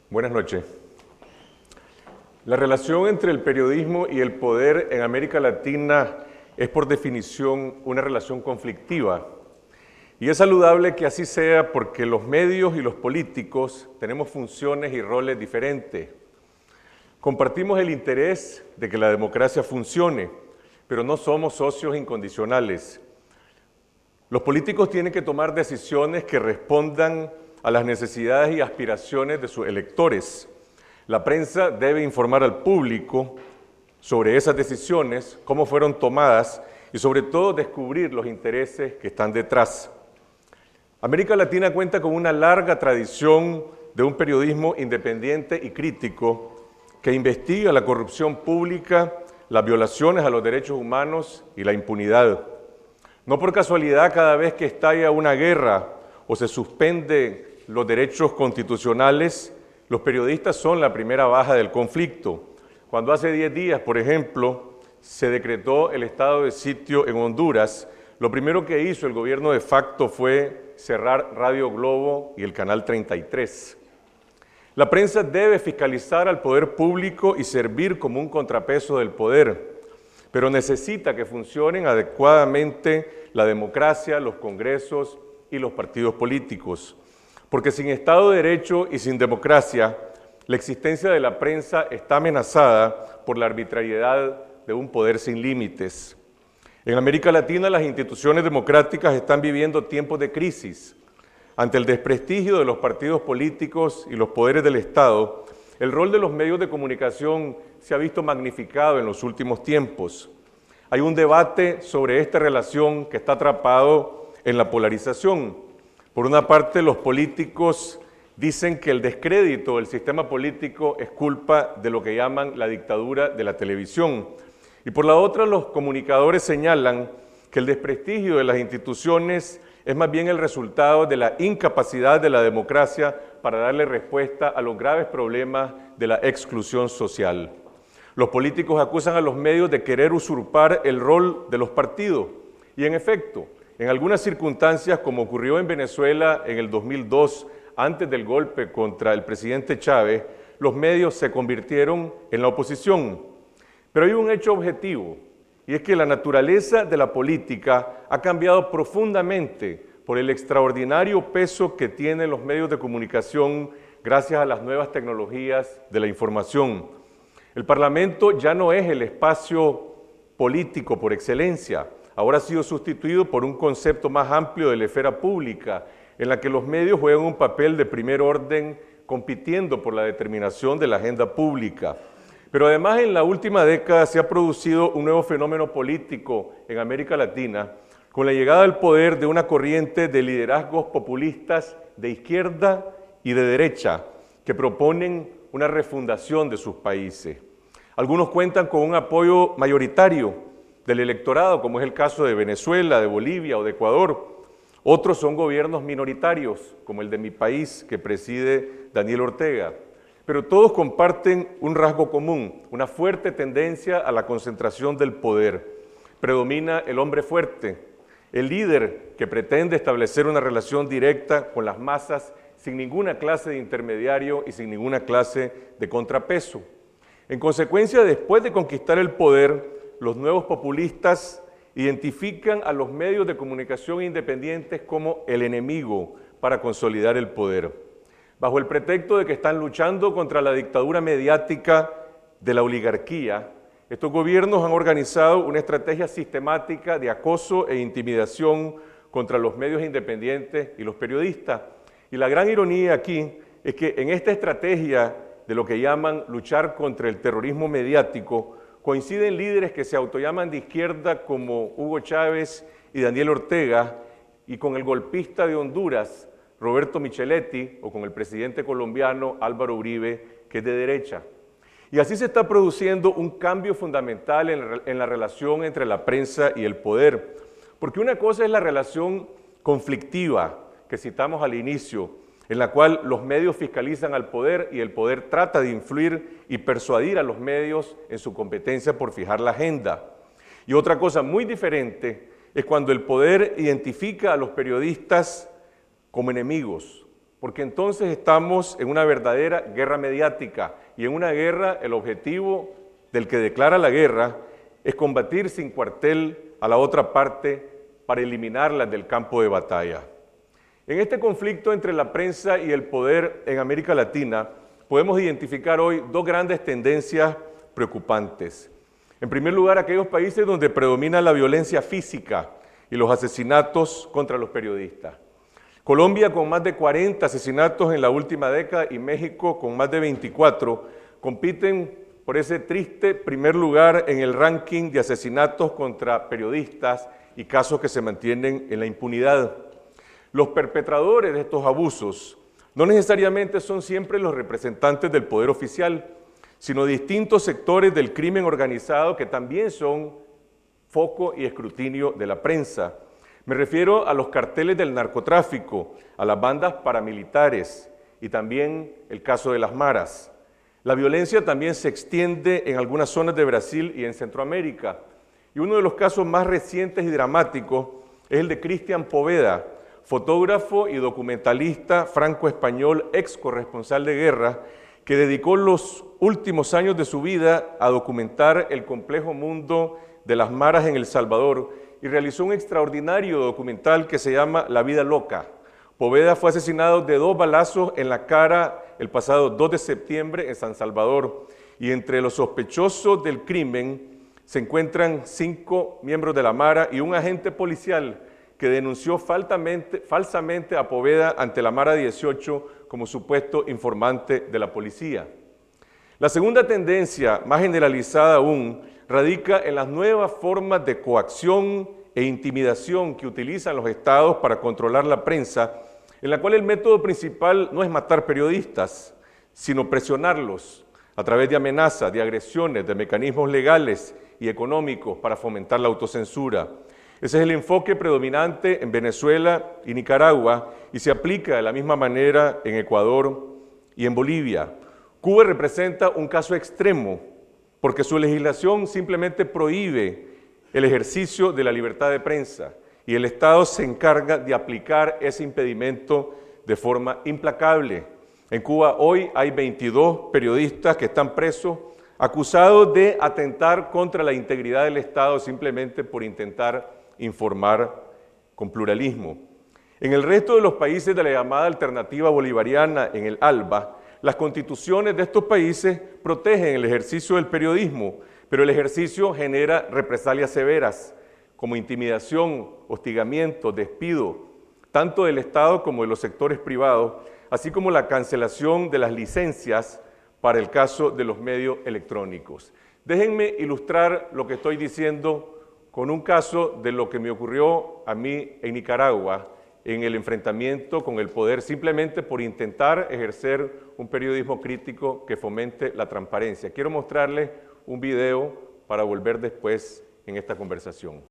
Buenas noches. La relación entre el periodismo y el poder en América Latina es por definición una relación conflictiva. Y es saludable que así sea porque los medios y los políticos tenemos funciones y roles diferentes. Compartimos el interés de que la democracia funcione, pero no somos socios incondicionales. Los políticos tienen que tomar decisiones que respondan a las necesidades y aspiraciones de sus electores. La prensa debe informar al público sobre esas decisiones, cómo fueron tomadas y sobre todo descubrir los intereses que están detrás. América Latina cuenta con una larga tradición de un periodismo independiente y crítico que investiga la corrupción pública, las violaciones a los derechos humanos y la impunidad. No por casualidad, cada vez que estalla una guerra o se suspenden los derechos constitucionales, los periodistas son la primera baja del conflicto. Cuando hace 10 días, por ejemplo, se decretó el estado de sitio en Honduras, lo primero que hizo el gobierno de facto fue cerrar Radio Globo y el Canal 33. La prensa debe fiscalizar al poder público y servir como un contrapeso del poder, pero necesita que funcionen adecuadamente la democracia, los congresos y los partidos políticos. Porque sin Estado de Derecho y sin democracia, la existencia de la prensa está amenazada por la arbitrariedad de un poder sin límites. En América Latina, las instituciones democráticas están viviendo tiempos de crisis. Ante el desprestigio de los partidos políticos y los poderes del Estado, el rol de los medios de comunicación se ha visto magnificado en los últimos tiempos. Hay un debate sobre esta relación que está atrapado en la polarización. Por una parte, los políticos dicen que el descrédito del sistema político es culpa de lo que llaman la dictadura de la televisión. Y por la otra, los comunicadores señalan que el desprestigio de las instituciones es más bien el resultado de la incapacidad de la democracia para darle respuesta a los graves problemas de la exclusión social. Los políticos acusan a los medios de querer usurpar el rol de los partidos. Y en efecto, en algunas circunstancias, como ocurrió en Venezuela en el 2002, antes del golpe contra el presidente Chávez, los medios se convirtieron en la oposición. Pero hay un hecho objetivo, y es que la naturaleza de la política ha cambiado profundamente por el extraordinario peso que tienen los medios de comunicación gracias a las nuevas tecnologías de la información. El Parlamento ya no es el espacio político por excelencia. Ahora ha sido sustituido por un concepto más amplio de la esfera pública, en la que los medios juegan un papel de primer orden, compitiendo por la determinación de la agenda pública. Pero además, en la última década se ha producido un nuevo fenómeno político en América Latina, con la llegada al poder de una corriente de liderazgos populistas de izquierda y de derecha, que proponen una refundación de sus países. Algunos cuentan con un apoyo mayoritario del electorado, como es el caso de Venezuela, de Bolivia o de Ecuador. Otros son gobiernos minoritarios, como el de mi país, que preside Daniel Ortega. Pero todos comparten un rasgo común, una fuerte tendencia a la concentración del poder. Predomina el hombre fuerte, el líder que pretende establecer una relación directa con las masas sin ninguna clase de intermediario y sin ninguna clase de contrapeso. En consecuencia, después de conquistar el poder, los nuevos populistas identifican a los medios de comunicación independientes como el enemigo para consolidar el poder. Bajo el pretexto de que están luchando contra la dictadura mediática de la oligarquía, estos gobiernos han organizado una estrategia sistemática de acoso e intimidación contra los medios independientes y los periodistas. Y la gran ironía aquí es que en esta estrategia de lo que llaman luchar contra el terrorismo mediático, coinciden líderes que se autollaman de izquierda como Hugo Chávez y Daniel Ortega, y con el golpista de Honduras, Roberto Micheletti, o con el presidente colombiano Álvaro Uribe, que es de derecha. Y así se está produciendo un cambio fundamental en la relación entre la prensa y el poder, porque una cosa es la relación conflictiva que citamos al inicio, en la cual los medios fiscalizan al poder y el poder trata de influir y persuadir a los medios en su competencia por fijar la agenda. Y otra cosa muy diferente es cuando el poder identifica a los periodistas como enemigos, porque entonces estamos en una verdadera guerra mediática, y en una guerra el objetivo del que declara la guerra es combatir sin cuartel a la otra parte para eliminarla del campo de batalla. En este conflicto entre la prensa y el poder en América Latina podemos identificar hoy dos grandes tendencias preocupantes. En primer lugar, aquellos países donde predomina la violencia física y los asesinatos contra los periodistas. Colombia, con más de 40 asesinatos en la última década, y México, con más de 24, compiten por ese triste primer lugar en el ranking de asesinatos contra periodistas y casos que se mantienen en la impunidad. Los perpetradores de estos abusos no necesariamente son siempre los representantes del poder oficial, sino distintos sectores del crimen organizado que también son foco y escrutinio de la prensa. Me refiero a los carteles del narcotráfico, a las bandas paramilitares y también el caso de las maras. La violencia también se extiende en algunas zonas de Brasil y en Centroamérica. Y uno de los casos más recientes y dramáticos es el de Cristian Poveda, fotógrafo y documentalista franco-español, ex corresponsal de guerra, que dedicó los últimos años de su vida a documentar el complejo mundo de las maras en El Salvador y realizó un extraordinario documental que se llama La vida loca. Poveda fue asesinado de 2 balazos en la cara el pasado 2 de septiembre en San Salvador, y entre los sospechosos del crimen se encuentran 5 miembros de la Mara y un agente policial que denunció falsamente a Poveda ante la Mara 18 como supuesto informante de la policía. La segunda tendencia, más generalizada aún, radica en las nuevas formas de coacción e intimidación que utilizan los estados para controlar la prensa, en la cual el método principal no es matar periodistas, sino presionarlos a través de amenazas, de agresiones, de mecanismos legales y económicos para fomentar la autocensura. Ese es el enfoque predominante en Venezuela y Nicaragua y se aplica de la misma manera en Ecuador y en Bolivia. Cuba representa un caso extremo porque su legislación simplemente prohíbe el ejercicio de la libertad de prensa y el Estado se encarga de aplicar ese impedimento de forma implacable. En Cuba hoy hay 22 periodistas que están presos acusados de atentar contra la integridad del Estado simplemente por intentar informar con pluralismo. En el resto de los países de la llamada alternativa bolivariana, en el ALBA, las constituciones de estos países protegen el ejercicio del periodismo, pero el ejercicio genera represalias severas, como intimidación, hostigamiento, despido, tanto del Estado como de los sectores privados, así como la cancelación de las licencias para el caso de los medios electrónicos. Déjenme ilustrar lo que estoy diciendo con un caso de lo que me ocurrió a mí en Nicaragua, en el enfrentamiento con el poder, simplemente por intentar ejercer un periodismo crítico que fomente la transparencia. Quiero mostrarles un video para volver después en esta conversación.